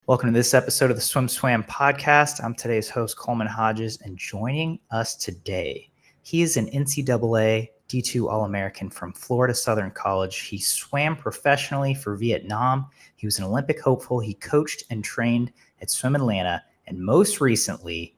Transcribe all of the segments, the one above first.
Welcome to this episode of the Swam podcast. I'm today's host, Coleman Hodges, and joining us today, he is an NCAA D2 All-American from Florida Southern College. He swam professionally for Vietnam. He was an Olympic hopeful. He coached and trained at SwimAtlanta, and most recently,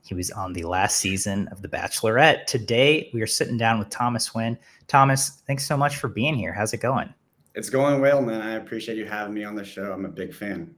he was on the last season of The Bachelorette. Today, we are sitting down with Thomas Nguyen. Thomas, thanks so much for being here. How's it going? It's going well, man. I appreciate you having me on the show. I'm a big fan.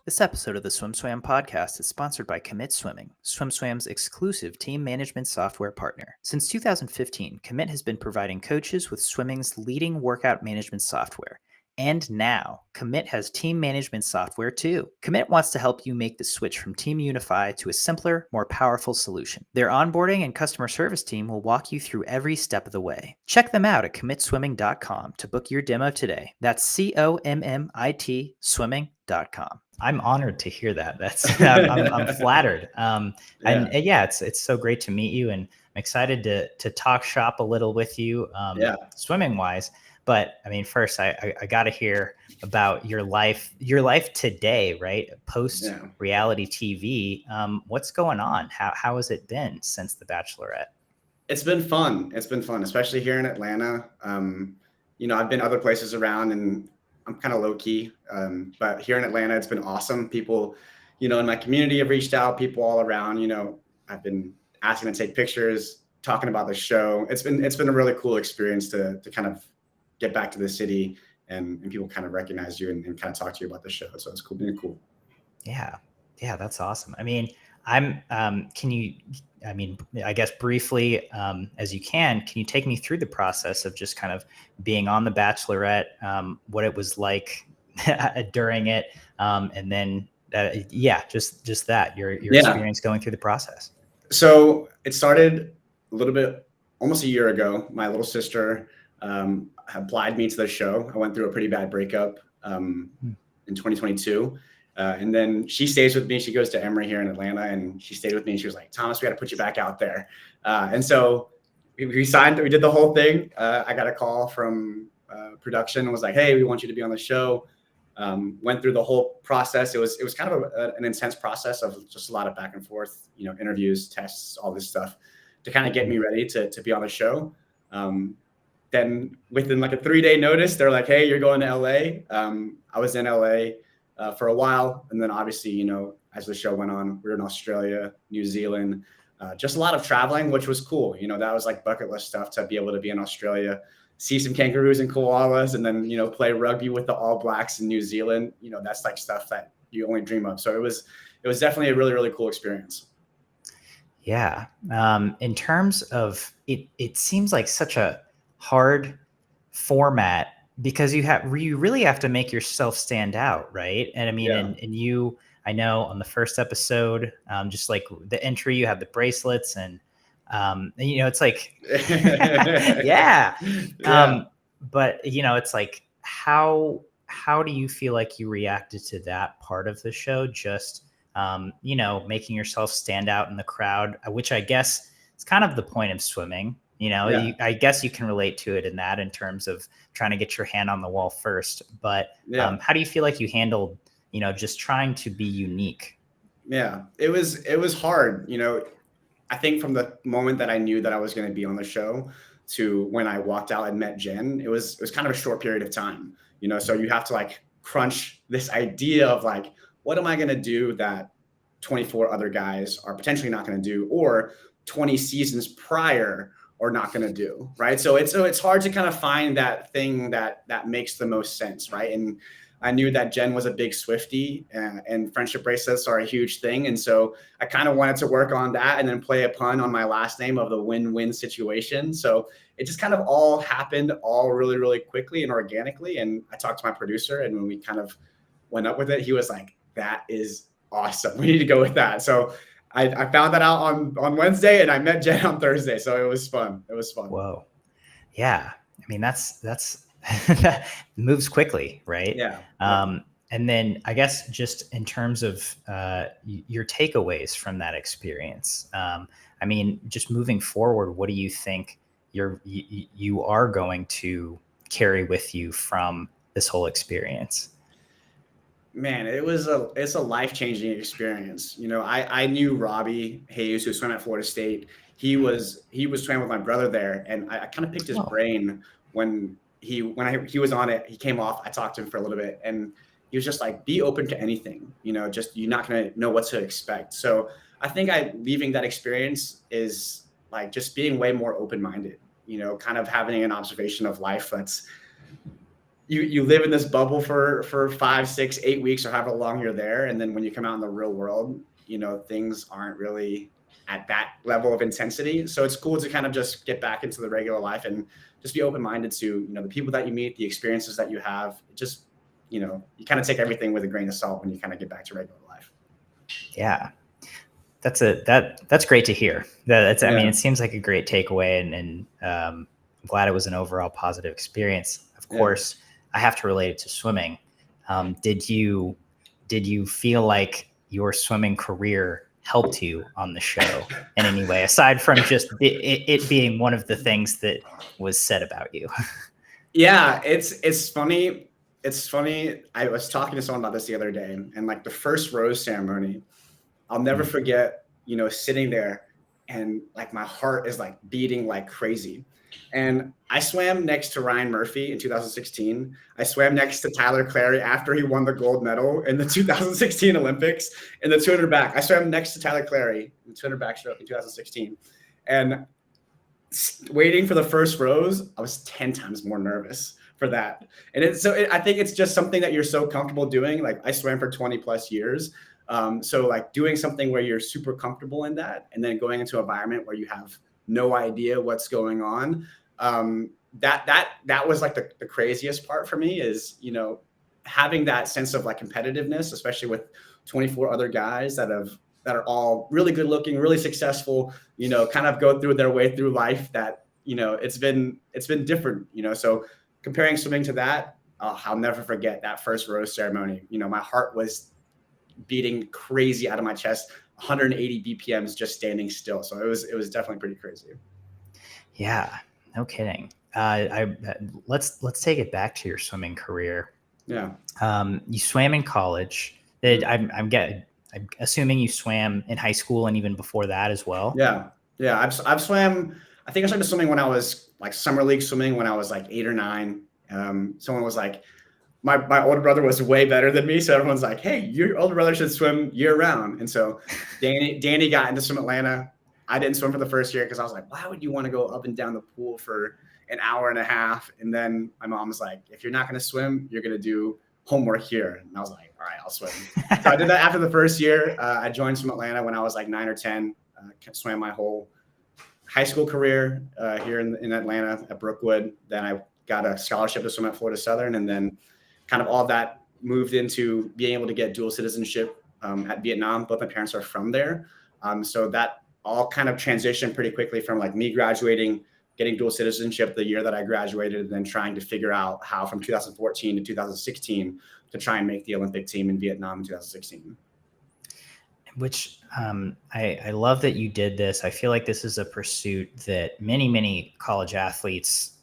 This episode of the SwimSwam podcast is sponsored by Commit Swimming, SwimSwam's exclusive team management software partner. Since 2015, Commit has been providing coaches with swimming's leading workout management software. And now, Commit has team management software too. Commit wants to help you make the switch from Team Unify to a simpler, more powerful solution. Their onboarding and customer service team will walk you through every step of the way. Check them out at commitswimming.com to book your demo today. That's COMMIT swimming.com. I'm honored to hear that. I'm flattered. And yeah, it's so great to meet you, and I'm excited to talk shop a little with you, swimming wise. But I mean, first, I got to hear about your life today, right? Post reality TV. What's going on? How has it been since The Bachelorette? It's been fun. It's been fun, especially here in Atlanta. I've been other places around, and I'm kind of low key. But here in Atlanta, it's been awesome. People, in my community have reached out. People all around. I've been asking to take pictures, talking about the show. It's been a really cool experience to kind of get back to the city and people kind of recognize you and kind of talk to you about the show. So it's been cool. Yeah, that's awesome. I mean, I guess briefly, as you can you take me through the process of just kind of being on The Bachelorette, what it was like during it, and then, just that, your experience going through the process. So it started a little bit, almost a year ago. My little sister applied me to the show. I went through a pretty bad breakup in 2022. And then she stays with me. She goes to Emory here in Atlanta, and she stayed with me. And she was like, Thomas, we got to put you back out there. And so we signed, we did the whole thing. I got a call from production and was like, hey, we want you to be on the show. Went through the whole process. It was kind of an intense process of just a lot of back and forth, interviews, tests, all this stuff to kind of get me ready to be on the show. Then within like a 3-day notice, they're like, hey, you're going to LA. I was in LA for a while. And then obviously, as the show went on, we were in Australia, New Zealand, just a lot of traveling, which was cool. That was like bucket list stuff to be able to be in Australia, see some kangaroos and koalas, and then, play rugby with the All Blacks in New Zealand. That's like stuff that you only dream of. So it was definitely a really, really cool experience. Yeah. In terms of it seems like such a hard format because you really have to make yourself stand out, right? And I mean, and you, I know on the first episode, just like the entry, you have the bracelets, and it's like, but it's like, how do you feel like you reacted to that part of the show? Just making yourself stand out in the crowd, which I guess is kind of the point of swimming. I guess you can relate to it in terms of trying to get your hand on the wall first. But how do you feel like you handled, just trying to be unique? Yeah, it was hard. I think from the moment that I knew that I was going to be on the show to when I walked out and met Jen, it was kind of a short period of time. So you have to like crunch this idea of like, what am I going to do that 24 other guys are potentially not going to do, or 20 seasons prior are not going to do, right? So it's hard to kind of find that thing that makes the most sense, right? And I knew that Jen was a big Swiftie, and friendship bracelets are a huge thing. And so I kind of wanted to work on that and then play a pun on my last name of the win-win situation. So it just kind of all happened all really, really quickly and organically. And I talked to my producer, and when we kind of went up with it, he was like, that is awesome. We need to go with that. So I found that out on Wednesday, and I met Jen on Thursday. So it was fun. Whoa. Yeah. I mean, that moves quickly, right? Yeah. Yeah. And then I guess just in terms of your takeaways from that experience, I mean, just moving forward, what do you think you are going to carry with you from this whole experience? Man, it's a life-changing experience. You know, I knew Robbie Hayes, who swam at Florida State. He was swimming with my brother there, and I kind of picked his Oh, brain when he was on it. He came off. I talked to him for a little bit, and he was just like, "Be open to anything. You know, just you're not gonna know what to expect." So I think I leaving that experience is like just being way more open-minded. You know, kind of having an observation of life that's you live in this bubble for 5, 6, 8 weeks or however long you're there, and then when you come out in the real world, you know, things aren't really at that level of intensity. So it's cool to kind of just get back into the regular life and just be open-minded to, you know, the people that you meet, the experiences that you have. Just, you know, you kind of take everything with a grain of salt when you kind of get back to regular life. yeah. That's great to hear. I mean, Yeah. it seems like a great takeaway, and I'm glad it was an overall positive experience. Of Yeah. course, I have to relate it to swimming. Did you feel like your swimming career helped you on the show in any way, aside from just it being one of the things that was said about you? Yeah, it's funny. It's funny. I was talking to someone about this the other day, and like the first rose ceremony, I'll never Mm. forget, you know, sitting there and like my heart is like beating like crazy. And I swam next to Ryan Murphy in 2016. I swam next to Tyler Clary after he won the gold medal in the 2016 Olympics in the 200 back. I swam next to Tyler Clary in the 200 backstroke in 2016. And waiting for the first rows, I was 10 times more nervous for that. And I think it's just something that you're so comfortable doing. Like I swam for 20 plus years. So like doing something where you're super comfortable in that and then going into an environment where you have no idea what's going on. That was like the craziest part for me is, you know, having that sense of like competitiveness, especially with 24 other guys that are all really good looking, really successful, you know, kind of go through their way through life that, you know, it's been different, you know, so comparing swimming to that, I'll never forget that first rose ceremony. You know, my heart was beating crazy out of my chest, 180 BPMs just standing still. So it was definitely pretty crazy. Yeah, no kidding. Let's take it back to your swimming career. Yeah. You swam in college. I'm assuming you swam in high school and even before that as well. Yeah. Yeah. I've swam. I think I started swimming when I was like summer league swimming when I was like 8 or 9. Someone was like, my older brother was way better than me. So everyone's like, hey, your older brother should swim year round. And so Danny got into SwimAtlanta. I didn't swim for the first year because I was like, why would you want to go up and down the pool for an hour and a half? And then my mom was like, if you're not going to swim, you're going to do homework here. And I was like, all right, I'll swim. So I did that after the first year. I joined SwimAtlanta when I was like 9 or 10. Swam my whole high school career here in Atlanta at Brookwood. Then I got a scholarship to swim at Florida Southern, and then kind of all that moved into being able to get dual citizenship at Vietnam. Both my parents are from there. So that all kind of transitioned pretty quickly from like me graduating, getting dual citizenship the year that I graduated, and then trying to figure out how from 2014 to 2016 to try and make the Olympic team in Vietnam in 2016. Which I love that you did this. I feel like this is a pursuit that many college athletes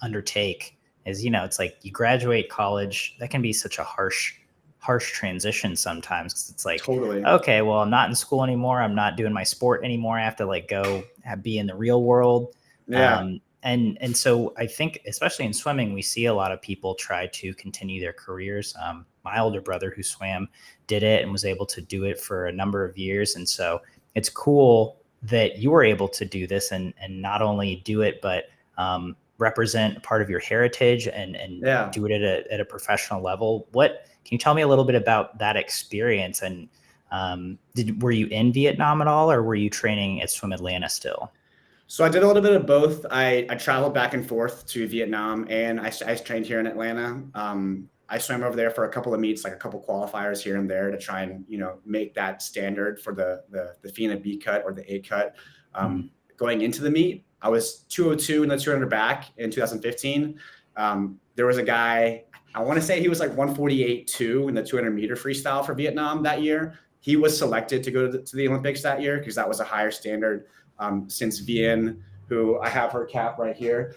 undertake. Is, you know, it's like you graduate college, that can be such a harsh transition sometimes, because it's like, Totally. okay, well, I'm not in school anymore, I'm not doing my sport anymore, I have to like go be in the real world. Yeah. And so I think, especially in swimming, we see a lot of people try to continue their careers. My older brother, who swam, did it and was able to do it for a number of years. And so it's cool that you were able to do this and not only do it, but represent part of your heritage and Yeah. do it at a professional level. What can you tell me a little bit about that experience? And were you in Vietnam at all, or were you training at SwimAtlanta still? So I did a little bit of both. I traveled back and forth to Vietnam, and I trained here in Atlanta. I swam over there for a couple of meets, like a couple qualifiers here and there, to try and, you know, make that standard for the FINA B cut or the A cut going into the meet. I was 202 in the 200 back in 2015. There was a guy, I want to say he was like 148.2 in the 200 meter freestyle for Vietnam that year. He was selected to go to the Olympics that year because that was a higher standard. Since Nguyen, who I have her cap right here,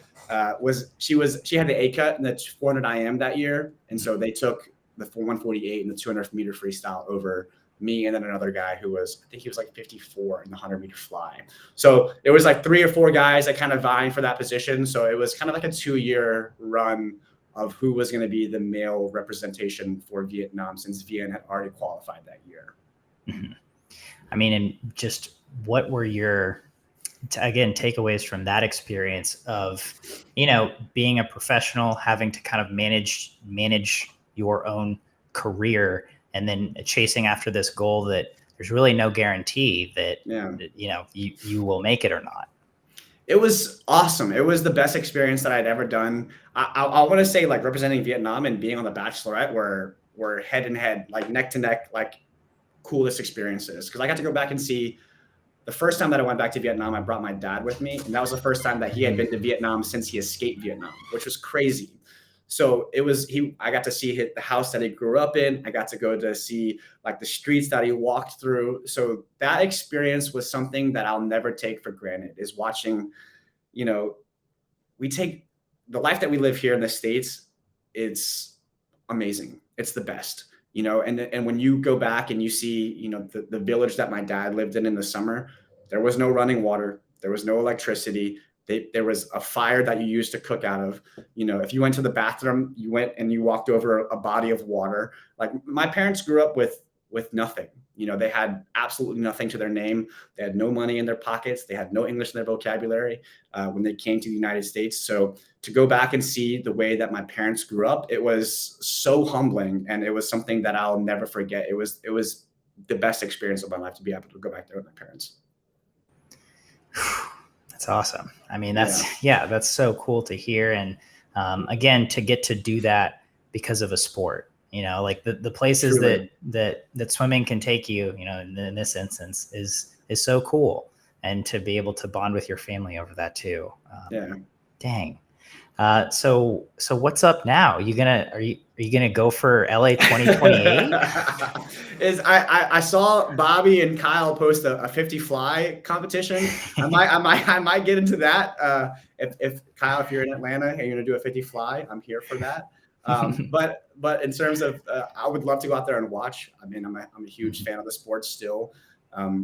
she had the A cut in the 400 IM that year, and so they took the 148 in the 200 meter freestyle over me and then another guy who was, I think he was like 54 in the 100 meter fly. So it was like 3 or 4 guys that kind of vying for that position. So it was kind of like a 2-year run of who was going to be the male representation for Vietnam, since Nguyen had already qualified that year. Mm-hmm. I mean, and just what were your, again, takeaways from that experience of, you know, being a professional, having to kind of manage your own career, and then chasing after this goal that there's really no guarantee that, you know, you will make it or not. It was awesome. It was the best experience that I'd ever done. I want to say, like, representing Vietnam and being on the Bachelorette were head and head, like neck to neck, like coolest experiences. Because I got to go back and see, the first time that I went back to Vietnam, I brought my dad with me. And that was the first time that he had been to Vietnam since he escaped Vietnam, which was crazy. So I got to see the house that he grew up in. I got to go to see like the streets that he walked through. So that experience was something that I'll never take for granted, is watching, you know, we take the life that we live here in the States. It's amazing. It's the best, you know, and when you go back and you see, you know, the village that my dad lived in the summer, there was no running water. There was no electricity. There was a fire that you used to cook out of. You know, if you went to the bathroom, you went and you walked over a body of water. Like, my parents grew up with nothing. You know, they had absolutely nothing to their name. They had no money in their pockets. They had no English in their vocabulary when they came to the United States. So to go back and see the way that my parents grew up, it was so humbling, and it was something that I'll never forget. It was the best experience of my life to be able to go back there with my parents. That's awesome. I mean, that's so cool to hear. And again, to get to do that because of a sport, you know, like the places Truly. that swimming can take you, you know, in this instance is so cool. And to be able to bond with your family over that too. Dang. So what's up now? Are you gonna go for LA 2028? I saw Bobby and Kyle post a 50 fly competition. I might get into that. If Kyle, if you're in Atlanta and you're gonna do a 50 fly, I'm here for that. But in terms of, I would love to go out there and watch. I mean, I'm a huge fan of the sport still.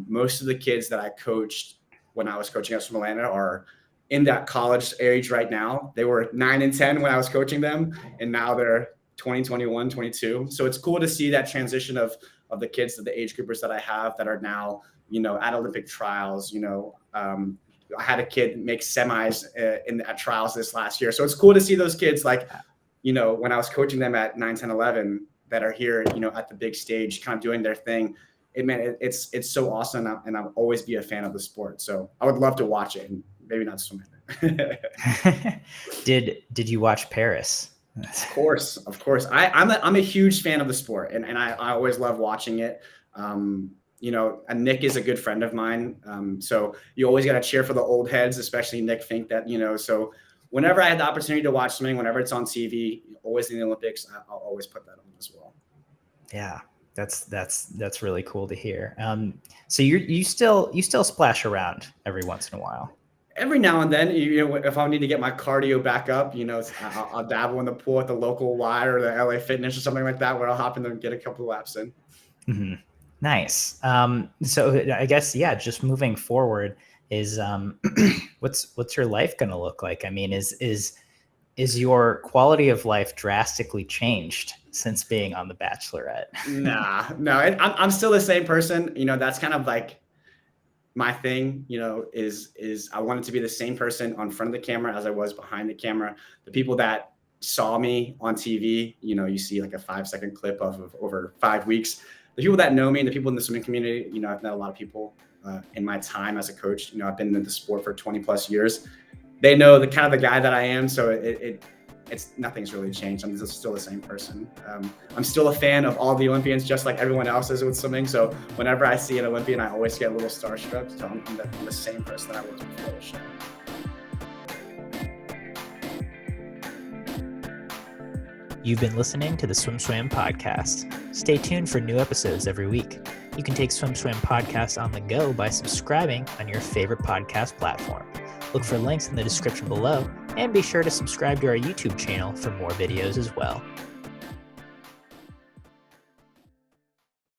Most of the kids that I coached when I was coaching at SwimAtlanta are in that college age right now. They were 9 and 10 when I was coaching them, and now they're 20, 21, 22. So it's cool to see that transition of the kids, of the age groupers that I have that are now, you know, at Olympic trials. You know, I had a kid make semis at trials this last year. So it's cool to see those kids, like, you know, when I was coaching them at 9, 10, 11, that are here, you know, at the big stage, kind of doing their thing. It's so awesome, and I'll always be a fan of the sport. So I would love to watch it, and maybe not swim in it. Did you watch Paris? Of course. I'm a huge fan of the sport, and I always love watching it. You know, and Nick is a good friend of mine. So you always got to cheer for the old heads, especially Nick Fink, that, you know, so whenever I had the opportunity to watch swimming, whenever it's on TV, always in the Olympics, I'll always put that on as well. Yeah. That's really cool to hear. So you still splash around every once in a while. Every now and then, you know, if I need to get my cardio back up, you know, I'll dabble in the pool at the local Y or the LA Fitness or something like that, where I'll hop in there and get a couple of laps in. Mm-hmm. Nice. So I guess, yeah, just moving forward is, what's your life going to look like? I mean, is your quality of life drastically changed since being on The Bachelorette? No, I'm still the same person. You know, that's kind of like my thing, you know, is I wanted to be the same person on front of the camera as I was behind the camera. The people that saw me on TV, you know, you see like a 5-second clip of over 5 weeks. The people that know me and the people in the swimming community, you know, I've met a lot of people in my time as a coach. You know, I've been in the sport for 20 plus years. They know the kind of the guy that I am. So it's nothing's really changed. I'm still the same person. I'm still a fan of all the Olympians, just like everyone else is with swimming. So whenever I see an Olympian, I always get a little starstruck. So I'm the same person that I was before the show. You've been listening to the SwimSwam podcast. Stay tuned for new episodes every week. You can take SwimSwam podcast on the go by subscribing on your favorite podcast platform. Look for links in the description below, and be sure to subscribe to our YouTube channel for more videos as well.